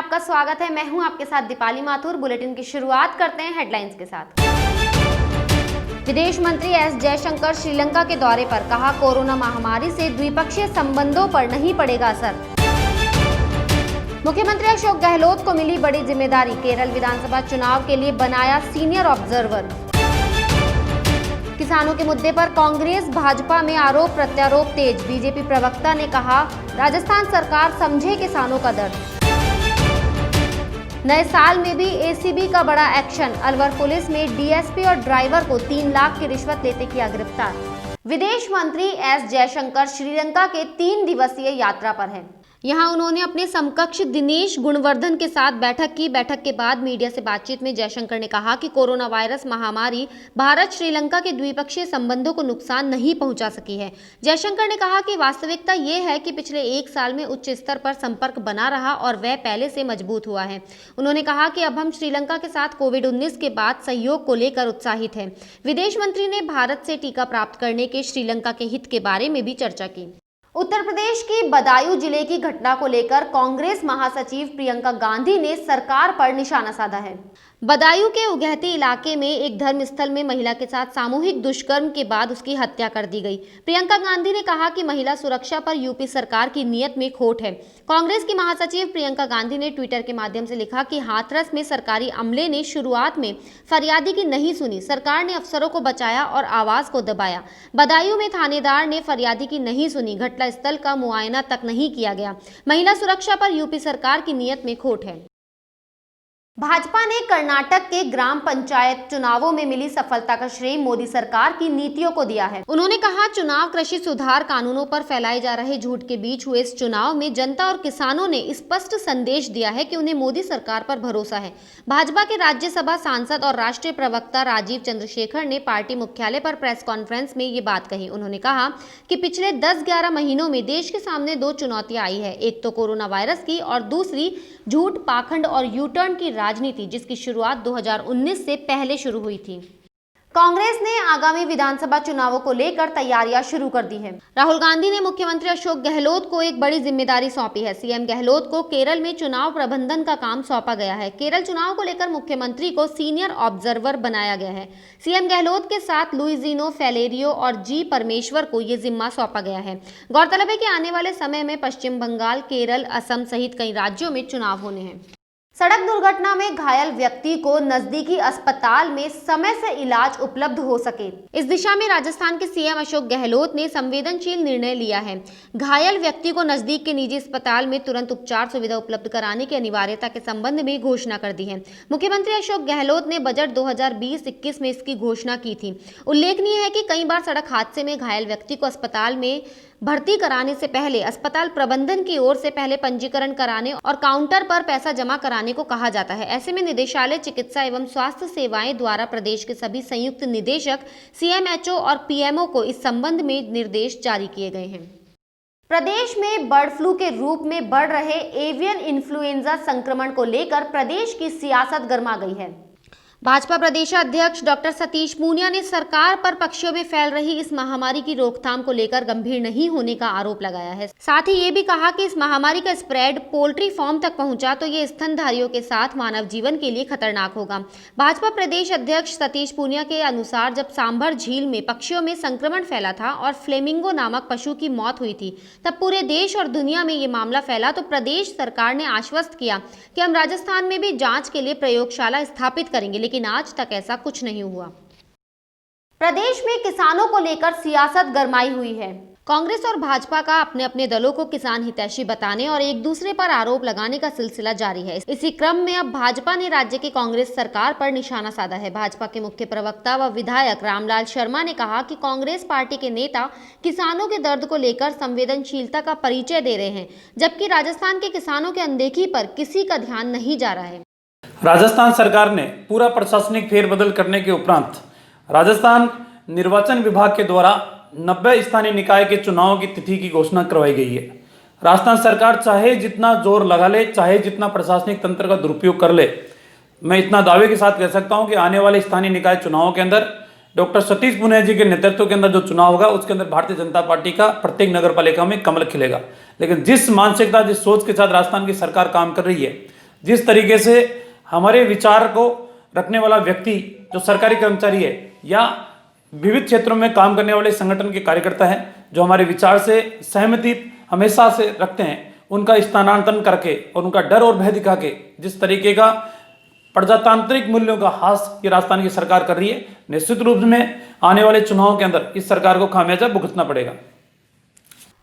आपका स्वागत है। मैं हूं आपके साथ दीपाली माथुर। बुलेटिन की शुरुआत करते हैं हेडलाइंस के साथ। विदेश मंत्री एस जयशंकर श्रीलंका के दौरे पर, कहा कोरोना महामारी से द्विपक्षीय संबंधों पर नहीं पड़ेगा असर। मुख्यमंत्री अशोक गहलोत को मिली बड़ी जिम्मेदारी, केरल विधानसभा चुनाव के लिए बनाया सीनियर ऑब्जर्वर। किसानों के मुद्दे पर कांग्रेस भाजपा में आरोप प्रत्यारोप तेज, बीजेपी प्रवक्ता ने कहा राजस्थान सरकार समझे किसानों का दर्द। नए साल में भी एसीबी का बड़ा एक्शन, अलवर पुलिस ने डीएसपी और ड्राइवर को 3 लाख की रिश्वत लेते किया गिरफ्तार। विदेश मंत्री एस जयशंकर श्रीलंका के 3 दिवसीय यात्रा पर हैं। यहां उन्होंने अपने समकक्ष दिनेश गुणवर्धन के साथ बैठक की। बैठक के बाद मीडिया से बातचीत में जयशंकर ने कहा कि कोरोना वायरस महामारी भारत श्रीलंका के द्विपक्षीय संबंधों को नुकसान नहीं पहुंचा सकी है। जयशंकर ने कहा कि वास्तविकता ये है कि पिछले 1 साल में उच्च स्तर पर संपर्क बना रहा और वह पहले से मजबूत हुआ है। उन्होंने कहा कि अब हम श्रीलंका के साथ कोविड-19 के बाद सहयोग को लेकर उत्साहित हैं। विदेश मंत्री ने भारत से टीका प्राप्त करने के श्रीलंका के हित के बारे में भी चर्चा की। उत्तर प्रदेश की बदायूं जिले की घटना को लेकर कांग्रेस महासचिव प्रियंका गांधी ने सरकार पर निशाना साधा है। बदायूं के उगहती इलाके में एक धर्मस्थल में महिला के साथ सामूहिक दुष्कर्म के बाद उसकी हत्या कर दी गई। प्रियंका गांधी ने कहा कि महिला सुरक्षा पर यूपी सरकार की नीयत में खोट है। कांग्रेस की महासचिव प्रियंका गांधी ने ट्विटर के माध्यम से लिखा कि हाथरस में सरकारी अमले ने शुरुआत में फरियादी की नहीं सुनी, सरकार ने अफसरों को बचाया और आवाज को दबाया। बदायूं में थानेदार ने फरियादी की नहीं सुनी, घटनास्थल का मुआयना तक नहीं किया गया। महिला सुरक्षा पर यूपी सरकार की नीयत में खोट है। भाजपा ने कर्नाटक के ग्राम पंचायत चुनावों में मिली सफलता का श्रेय मोदी सरकार की नीतियों को दिया है। उन्होंने कहा चुनाव कृषि सुधार कानूनों पर फैलाए जा रहे झूठ के बीच हुए इस चुनाव में जनता और किसानों ने स्पष्ट संदेश दिया है कि उन्हें मोदी सरकार पर भरोसा है। भाजपा के राज्यसभा सांसद और राष्ट्रीय प्रवक्ता राजीव चंद्रशेखर ने पार्टी मुख्यालय पर प्रेस कॉन्फ्रेंस में ये बात कही। उन्होंने कहा कि पिछले 10-11 महीनों में देश के सामने 2 चुनौतियां आई है, एक तो कोरोना वायरस की और दूसरी झूठ, पाखंड और यू टर्न की राजनीति, जिसकी शुरुआत 2019 से पहले शुरू हुई थी। कांग्रेस ने आगामी विधानसभा चुनावों को लेकर तैयारियां शुरू कर दी है। राहुल गांधी ने मुख्यमंत्री अशोक गहलोत को एक बड़ी जिम्मेदारी सौंपी है। सीएम गहलोत को केरल में चुनाव प्रबंधन का काम सौंपा गया है। केरल चुनाव को लेकर मुख्यमंत्री को सीनियर ऑब्जर्वर बनाया गया है। सीएम गहलोत के साथ लुइजिनो फेलेरियो और जी परमेश्वर को ये जिम्मा सौंपा गया है। गौरतलब है कि आने वाले समय में पश्चिम बंगाल, केरल, असम सहित कई राज्यों में चुनाव होने हैं। सड़क दुर्घटना में घायल व्यक्ति को नजदीकी अस्पताल में समय से इलाज उपलब्ध हो सके, इस दिशा में राजस्थान के सीएम अशोक गहलोत ने संवेदनशील निर्णय लिया है। घायल व्यक्ति को नजदीक के निजी अस्पताल में तुरंत उपचार सुविधा उपलब्ध कराने की अनिवार्यता के संबंध में घोषणा कर दी है। मुख्यमंत्री अशोक गहलोत ने बजट 2020-21 में इसकी घोषणा की थी। उल्लेखनीय है कि कई बार सड़क हादसे में घायल व्यक्ति को अस्पताल में भर्ती कराने से पहले अस्पताल प्रबंधन की ओर से पहले पंजीकरण कराने और काउंटर पर पैसा जमा कराने को कहा जाता है। ऐसे में निदेशालय चिकित्सा एवं स्वास्थ्य सेवाएं द्वारा प्रदेश के सभी संयुक्त निदेशक, सीएमएचओ और पीएमओ को इस संबंध में निर्देश जारी किए गए हैं। प्रदेश में बर्ड फ्लू के रूप में बढ़ रहे एवियन इन्फ्लुएंजा संक्रमण को लेकर प्रदेश की सियासत गर्मा गई है। भाजपा प्रदेशाध्यक्ष डॉक्टर सतीश पूनिया ने सरकार पर पक्षियों में फैल रही इस महामारी की रोकथाम को लेकर गंभीर नहीं होने का आरोप लगाया है। साथ ही ये भी कहा कि इस महामारी का स्प्रेड पोल्ट्री फार्म तक पहुंचा तो ये स्तनधारियों के साथ मानव जीवन के लिए खतरनाक होगा। भाजपा प्रदेश अध्यक्ष सतीश पूनिया के अनुसार जब सांभर झील में पक्षियों में संक्रमण फैला था और फ्लेमिंगो नामक पशु की मौत हुई थी, तब पूरे देश और दुनिया में ये मामला फैला तो प्रदेश सरकार ने आश्वस्त किया कि हम राजस्थान में भी जांच के लिए प्रयोगशाला स्थापित करेंगे, लेकिन आज तक ऐसा कुछ नहीं हुआ। प्रदेश में किसानों को लेकर सियासत गरमाई हुई है। कांग्रेस और भाजपा का अपने अपने दलों को किसान हितैषी बताने और एक दूसरे पर आरोप लगाने का सिलसिला जारी है। इसी क्रम में अब भाजपा ने राज्य की कांग्रेस सरकार पर निशाना साधा है। भाजपा के मुख्य प्रवक्ता व विधायक रामलाल शर्मा ने कहा कि कांग्रेस पार्टी के नेता किसानों के दर्द को लेकर संवेदनशीलता का परिचय दे रहे हैं, जबकि राजस्थान के किसानों की अनदेखी पर किसी का ध्यान नहीं जा रहा है। राजस्थान सरकार ने पूरा प्रशासनिक फेरबदल करने के उपरांत राजस्थान निर्वाचन विभाग के द्वारा 90 स्थानीय निकाय के चुनावों की तिथि की घोषणा करवाई गई है। राजस्थान सरकार चाहे जितना जोर लगा ले, चाहे जितना प्रशासनिक तंत्र का दुरुपयोग कर ले, मैं इतना दावे के साथ कह सकता हूं कि आने वाले स्थानीय निकाय चुनावों के अंदर डॉक्टर सतीश पूनिया जी के नेतृत्व के अंदर जो चुनाव होगा उसके अंदर भारतीय जनता पार्टी का प्रत्येक नगर पालिका में कमल खिलेगा। लेकिन जिस मानसिकता, जिस सोच के साथ राजस्थान की सरकार काम कर रही है, जिस तरीके से हमारे विचार को रखने वाला व्यक्ति जो सरकारी कर्मचारी है या विविध क्षेत्रों में काम करने वाले संगठन के कार्यकर्ता हैं जो हमारे विचार से सहमति हमेशा से रखते हैं, उनका स्थानांतरण करके और उनका डर और भय दिखा के जिस तरीके का प्रजातांत्रिक मूल्यों का ह्रास ये राजस्थान की सरकार कर रही है, निश्चित रूप में आने वाले चुनावों के अंदर इस सरकार को खामियाजा भुगतना पड़ेगा।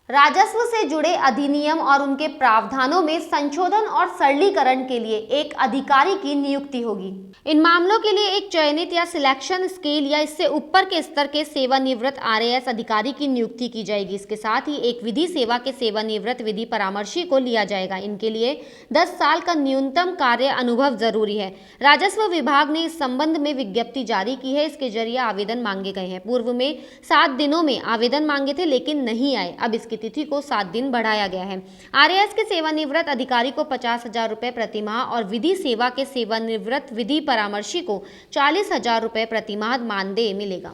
राजस्व से जुड़े अधिनियम और उनके प्रावधानों में संशोधन और सरलीकरण के लिए एक अधिकारी की नियुक्ति होगी। इन मामलों के लिए एक चयनित या सिलेक्शन स्केल या इससे ऊपर के स्तर के सेवानिवृत्त आरएएस अधिकारी की नियुक्ति की जाएगी। इसके साथ ही एक विधि सेवा के सेवानिवृत्त विधि परामर्शी को लिया जाएगा। इनके लिए 10 साल का न्यूनतम कार्य अनुभव जरूरी है। राजस्व विभाग ने इस संबंध में विज्ञप्ति जारी की है। इसके जरिए आवेदन मांगे गए हैं। पूर्व में 7 दिनों में आवेदन मांगे थे लेकिन नहीं आए। अब इसकी तिथि को 7 दिन बढ़ाया गया है। आरएएस के सेवानिवृत्त अधिकारी को 50,000 रुपए प्रतिमाह और विधि सेवा के सेवानिवृत्त विधि परामर्शी को 40,000 रुपए प्रतिमाह मानदेय मिलेगा।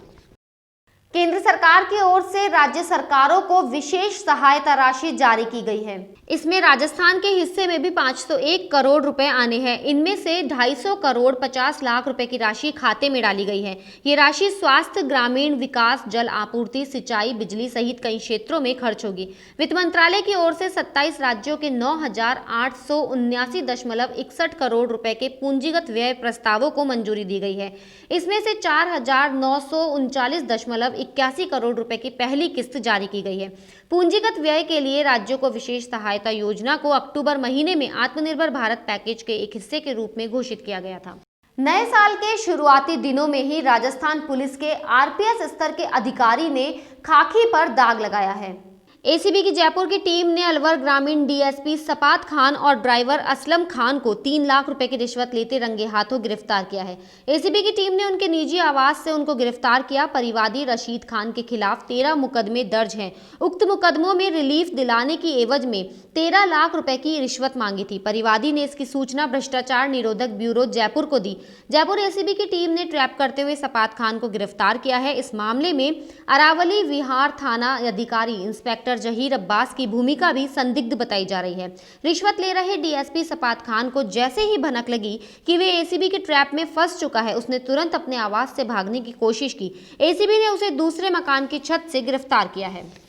केंद्र सरकार की ओर से राज्य सरकारों को विशेष सहायता राशि जारी की गई है। इसमें राजस्थान के हिस्से में भी 501 करोड़ रुपए आने हैं। इनमें से 250 करोड़ 50 लाख रुपए की राशि खाते में डाली गई है। ये राशि स्वास्थ्य, ग्रामीण विकास, जल आपूर्ति, सिंचाई, बिजली सहित कई क्षेत्रों में खर्च होगी। वित्त मंत्रालय की ओर से 27 राज्यों के 9,879.61 करोड़ रुपए के पूंजीगत व्यय प्रस्तावों को मंजूरी दी गई है। इसमें से 4,939.81 करोड़ रुपए की पहली किस्त जारी की गई है। पूंजीगत व्यय के लिए राज्यों को विशेष सहायता योजना को अक्टूबर महीने में आत्मनिर्भर भारत पैकेज के एक हिस्से के रूप में घोषित किया गया था। नए साल के शुरुआती दिनों में ही राजस्थान पुलिस के आरपीएस स्तर के अधिकारी ने खाकी पर दाग लगाया है। एसीबी की जयपुर की टीम ने अलवर ग्रामीण डीएसपी सपात खान और ड्राइवर असलम खान को 3 लाख रुपए की रिश्वत लेते रंगे हाथों गिरफ्तार किया है। एसीबी की टीम ने उनके निजी आवास से उनको गिरफ्तार किया। परिवादी रशीद खान के खिलाफ 13 मुकदमे दर्ज हैं। उक्त मुकदमों में रिलीफ दिलाने की एवज में 13 लाख रुपए की रिश्वत मांगी थी। परिवादी ने इसकी सूचना भ्रष्टाचार निरोधक ब्यूरो जयपुर को दी। जयपुर एसीबी की टीम ने ट्रैप करते हुए सपात खान को गिरफ्तार किया है। इस मामले में अरावली विहार थाना अधिकारी इंस्पेक्टर जहीर अब्बास की भूमिका भी संदिग्ध बताई जा रही है। रिश्वत ले रहे डीएसपी सपात खान को जैसे ही भनक लगी कि वे एसीबी के ट्रैप में फंस चुका है, उसने तुरंत अपने आवास से भागने की कोशिश की। एसीबी ने उसे दूसरे मकान की छत से गिरफ्तार किया है।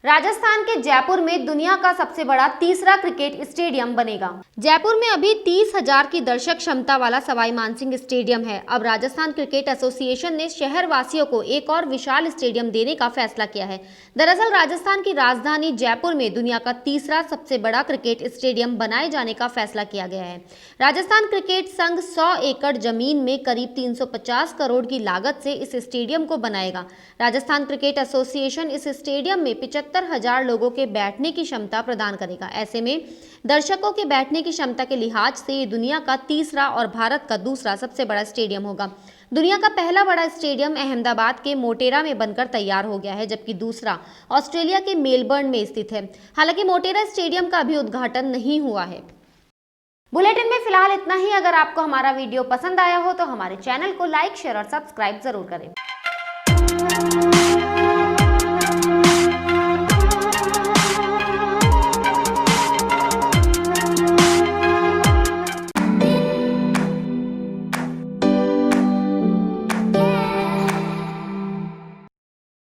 राजस्थान के जयपुर में दुनिया का सबसे बड़ा तीसरा क्रिकेट स्टेडियम बनेगा। जयपुर में अभी 30,000 की दर्शक क्षमता वाला सवाई मानसिंह स्टेडियम है। अब राजस्थान क्रिकेट एसोसिएशन ने शहर वासियों को एक और विशाल स्टेडियम देने का फैसला किया है। दरअसल राजस्थान की राजधानी जयपुर में दुनिया का तीसरा सबसे बड़ा क्रिकेट स्टेडियम बनाए जाने का फैसला किया गया है। राजस्थान क्रिकेट संघ 100 एकड़ जमीन में करीब 350 करोड़ की लागत से इस स्टेडियम को बनाएगा। राजस्थान क्रिकेट एसोसिएशन इस स्टेडियम में 75,000 लोगों के बैठने की क्षमता प्रदान करेगा। ऐसे में दर्शकों के बैठने की क्षमता के लिहाज से ये दुनिया का तीसरा और भारत का दूसरा सबसे बड़ा स्टेडियम होगा। दुनिया का पहला बड़ा स्टेडियम अहमदाबाद के मोटेरा में बनकर तैयार हो गया है, जबकि दूसरा ऑस्ट्रेलिया के मेलबर्न में स्थित है। हालांकि मोटेरा स्टेडियम का अभी उद्घाटन नहीं हुआ है। बुलेटिन में फिलहाल इतना ही। अगर आपको हमारा वीडियो पसंद आया हो तो हमारे चैनल को लाइक, शेयर और सब्सक्राइब जरूर करें।